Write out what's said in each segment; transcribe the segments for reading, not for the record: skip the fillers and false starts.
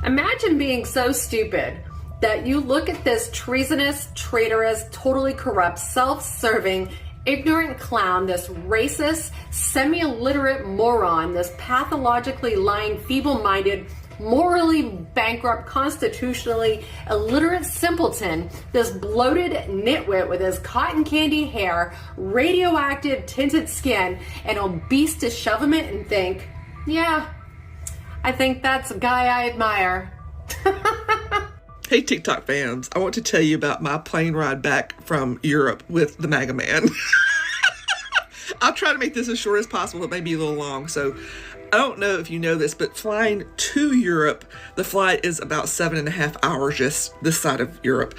Imagine being so stupid that you look at this treasonous, traitorous, totally corrupt, self-serving, ignorant clown, this racist, semi-illiterate moron, this pathologically lying, feeble-minded, morally bankrupt, constitutionally illiterate simpleton, this bloated nitwit with his cotton candy hair, radioactive tinted skin, and obese dishevelment, and think, yeah, I think that's a guy I admire. Hey, TikTok fans, I want to tell you about my plane ride back from Europe with the MAGA man. I'll try to make this as short as possible. It may be a little long. So I don't know if you know this, but flying to Europe, the flight is about 7.5 hours just this side of Europe,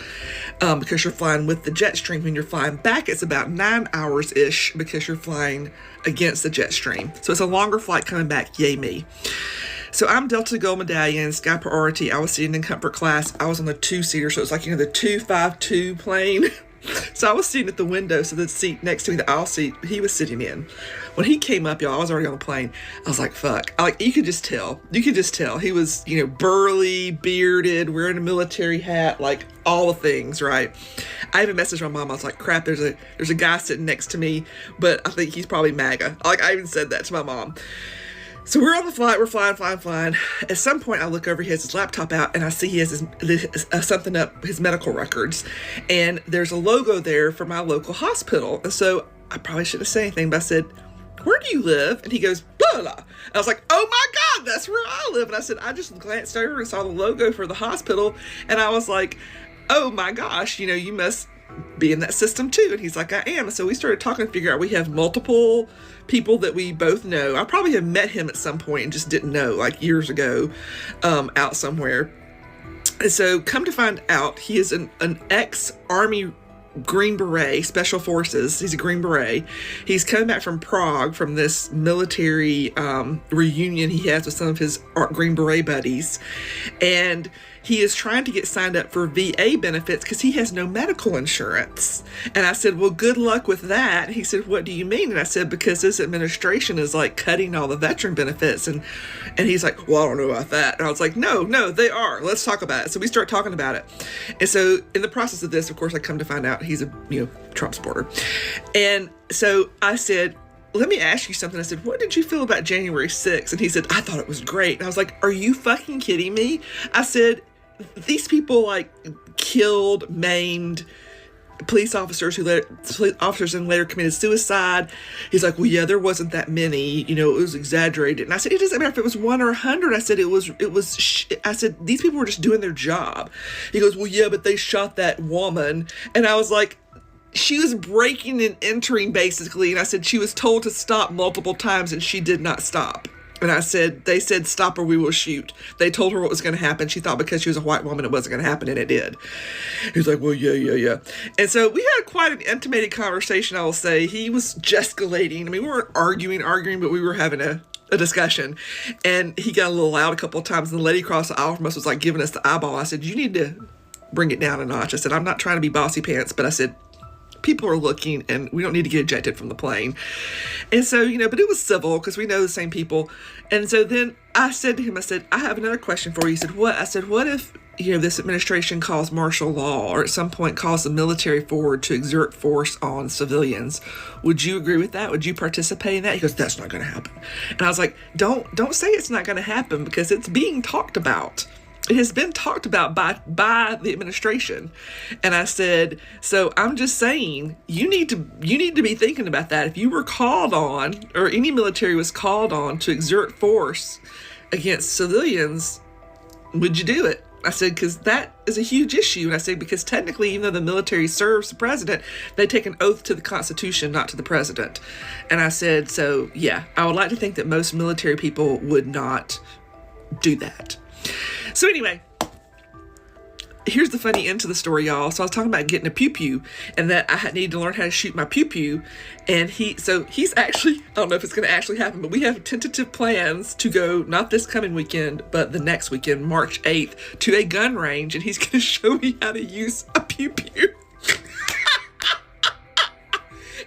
because you're flying with the jet stream. When you're flying back, it's about 9 hours-ish because you're flying against the jet stream. So it's a longer flight coming back. Yay me. So I'm Delta Gold Medallion, Sky Priority. I was sitting in comfort class. I was on the 2-seater, so it's like, the 252 plane. So I was sitting at the window, so the seat next to me, the aisle seat, he was sitting in. When he came up, y'all, I was already on the plane. I was like, fuck. You could just tell. You could just tell. He was, burly, bearded, wearing a military hat, like all the things, right? I even messaged my mom. I was like, crap, there's a guy sitting next to me, but I think he's probably MAGA. I even said that to my mom. So we're on the flight, we're flying. At some point, I look over, he has his laptop out, and I see he has something up, his medical records. And there's a logo there for my local hospital. And so I probably shouldn't have said anything, but I said, where do you live? And he goes, blah, blah. I was like, oh my God, that's where I live. And I said, I just glanced over and saw the logo for the hospital. And I was like, oh my gosh, you must be in that system too. And he's like, I am. And so we started talking to figure out we have multiple people that we both know. I probably have met him at some point and just didn't know, like years ago, out somewhere. And so come to find out, he is an ex-Army Green Beret, Special Forces. He's a Green Beret. He's coming back from Prague from this military reunion he has with some of his Green Beret buddies. And he is trying to get signed up for VA benefits because he has no medical insurance. And I said, well, good luck with that. And he said, what do you mean? And I said, because this administration is like cutting all the veteran benefits. And he's like, well, I don't know about that. And I was like, no, they are. Let's talk about it. So we start talking about it. And so in the process of this, of course, I come to find out he's a, Trump supporter. And so I said, let me ask you something. I said, what did you feel about January 6th? And he said, I thought it was great. And I was like, are you fucking kidding me? I said, these people killed, maimed police officers and later committed suicide. He's like, well, yeah, there wasn't that many, it was exaggerated. And I said, it doesn't matter if it was 1 or 100. I said, I said, these people were just doing their job. He goes, well, yeah, but they shot that woman. And I was like, she was breaking and entering basically. And I said, she was told to stop multiple times and she did not stop. And I said, they said, stop or we will shoot. They told her what was going to happen. She thought because she was a white woman, it wasn't going to happen, and it did. He's like, well, yeah. And so we had quite an intimated conversation, I will say. He was gesticulating. I mean, we weren't arguing, but we were having a discussion. And he got a little loud a couple of times, and the lady across the aisle from us was giving us the eyeball. I said, you need to bring it down a notch. I said, I'm not trying to be bossy pants, but I said, people are looking and we don't need to get ejected from the plane. And so, but it was civil because we know the same people. And so then I said to him, I said, I have another question for you. He said, what? I said, what if, this administration calls martial law or at some point calls the military forward to exert force on civilians? Would you agree with that? Would you participate in that? He goes, that's not going to happen. And I was like, don't say it's not going to happen because it's being talked about. It has been talked about by the administration. And I said, so I'm just saying, you need to be thinking about that. If you were called on, or any military was called on to exert force against civilians, would you do it? I said, because that is a huge issue. And I said, because technically, even though the military serves the president, they take an oath to the Constitution, not to the president. And I said, so yeah, I would like to think that most military people would not do that. So anyway, here's the funny end to the story, y'all. So I was talking about getting a pew-pew and that I needed to learn how to shoot my pew-pew. And he's actually, I don't know if it's going to actually happen, but we have tentative plans to go, not this coming weekend, but the next weekend, March 8th, to a gun range. And he's going to show me how to use a pew-pew.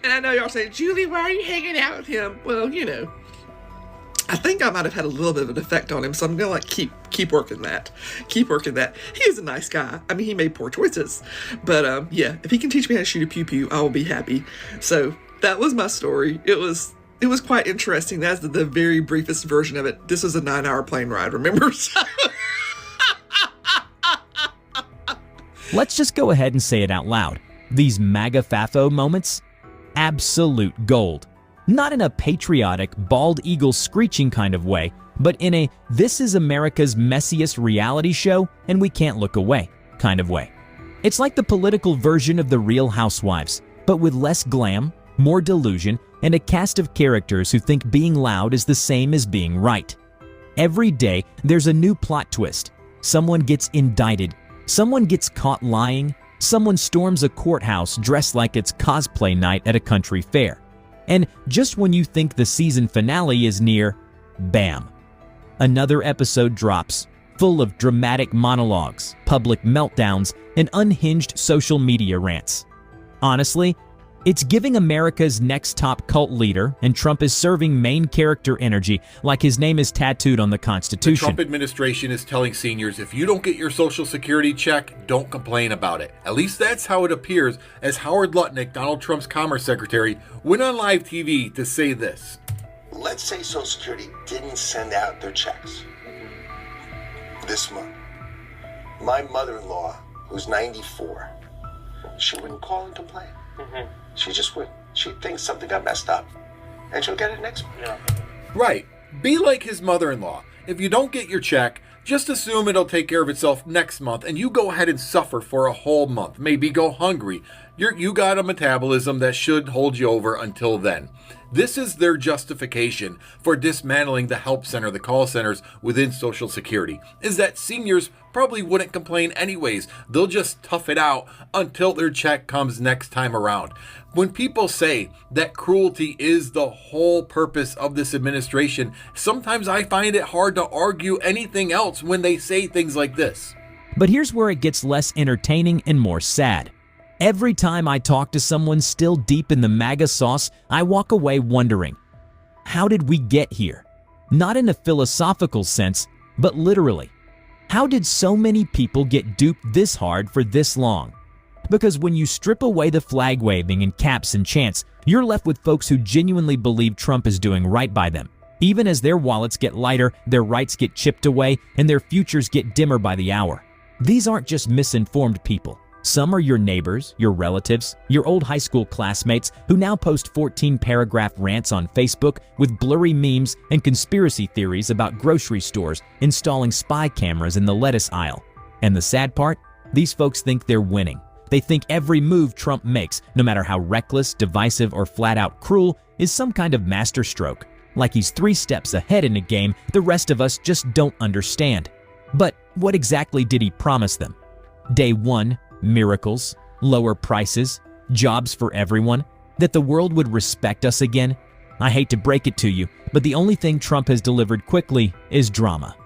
And I know y'all saying, Julie, why are you hanging out with him? Well, I think I might have had a little bit of an effect on him, so I'm gonna like keep working that. Keep working that. He is a nice guy. I mean, he made poor choices, but yeah, if he can teach me how to shoot a pew pew, I will be happy. So that was my story. It was quite interesting. That's the very briefest version of it. This was a 9-hour plane ride, remember? Let's just go ahead and say it out loud. These MAGA FAFO moments? Absolute gold. Not in a patriotic, bald eagle screeching kind of way, but in a "this is America's messiest reality show and we can't look away" kind of way. It's like the political version of The Real Housewives, but with less glam, more delusion, and a cast of characters who think being loud is the same as being right. Every day, there's a new plot twist. Someone gets indicted. Someone gets caught lying. Someone storms a courthouse dressed like it's cosplay night at a country fair. And just when you think the season finale is near, bam. Another episode drops, full of dramatic monologues, public meltdowns, and unhinged social media rants. Honestly, it's giving America's next top cult leader, and Trump is serving main character energy like his name is tattooed on the Constitution. The Trump administration is telling seniors, if you don't get your Social Security check, don't complain about it. At least that's how it appears, as Howard Lutnick, Donald Trump's Commerce Secretary, went on live TV to say this. Let's say Social Security didn't send out their checks this month. My mother-in-law, who's 94, she wouldn't call and complain. She just would. She thinks something got messed up, and she'll get it next month. Yeah. Right. Be like his mother-in-law. If you don't get your check, just assume it'll take care of itself next month, and you go ahead and suffer for a whole month. Maybe go hungry. You got a metabolism that should hold you over until then. This is their justification for dismantling the help center, the call centers within Social Security, is that seniors probably wouldn't complain anyways. They'll just tough it out until their check comes next time around. When people say that cruelty is the whole purpose of this administration, sometimes I find it hard to argue anything else when they say things like this. But here's where it gets less entertaining and more sad. Every time I talk to someone still deep in the MAGA sauce, I walk away wondering, how did we get here? Not in a philosophical sense, but literally. How did so many people get duped this hard for this long? Because when you strip away the flag waving and caps and chants, you're left with folks who genuinely believe Trump is doing right by them. Even as their wallets get lighter, their rights get chipped away, and their futures get dimmer by the hour. These aren't just misinformed people. Some are your neighbors, your relatives, your old high school classmates who now post 14-paragraph rants on Facebook with blurry memes and conspiracy theories about grocery stores installing spy cameras in the lettuce aisle. And the sad part? These folks think they're winning. They think every move Trump makes, no matter how reckless, divisive, or flat-out cruel, is some kind of masterstroke. Like he's 3 steps ahead in a game the rest of us just don't understand. But what exactly did he promise them? Day 1, miracles, lower prices, jobs for everyone, that the world would respect us again? I hate to break it to you, but the only thing Trump has delivered quickly is drama.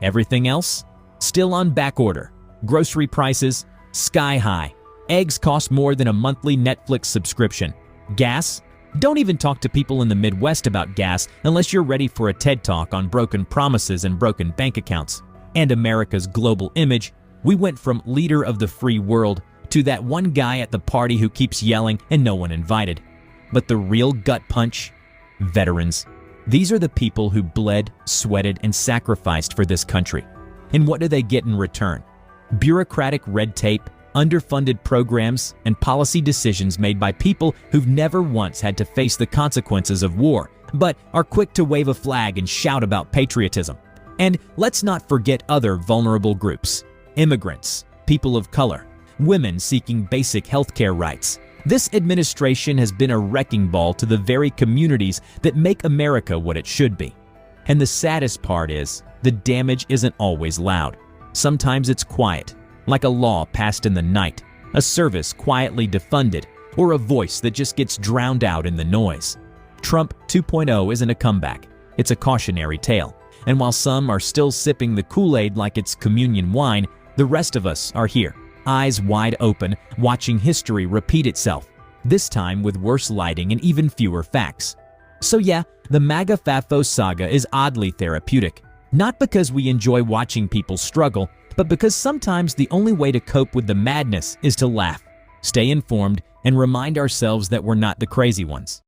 Everything else? Still on back order. Grocery prices, sky high. Eggs cost more than a monthly Netflix subscription. Gas? Don't even talk to people in the Midwest about gas unless you're ready for a TED Talk on broken promises and broken bank accounts. And America's global image. We went from leader of the free world to that one guy at the party who keeps yelling and no one invited. But the real gut punch? Veterans. These are the people who bled, sweated, and sacrificed for this country. And what do they get in return? Bureaucratic red tape, underfunded programs, and policy decisions made by people who've never once had to face the consequences of war, but are quick to wave a flag and shout about patriotism. And let's not forget other vulnerable groups. Immigrants, people of color, women seeking basic healthcare rights. This administration has been a wrecking ball to the very communities that make America what it should be. And the saddest part is, the damage isn't always loud. Sometimes it's quiet, like a law passed in the night, a service quietly defunded, or a voice that just gets drowned out in the noise. Trump 2.0 isn't a comeback, it's a cautionary tale. And while some are still sipping the Kool-Aid like it's communion wine, the rest of us are here, eyes wide open, watching history repeat itself, this time with worse lighting and even fewer facts. So yeah, the MAGA FAFO saga is oddly therapeutic. Not because we enjoy watching people struggle, but because sometimes the only way to cope with the madness is to laugh, stay informed, and remind ourselves that we're not the crazy ones.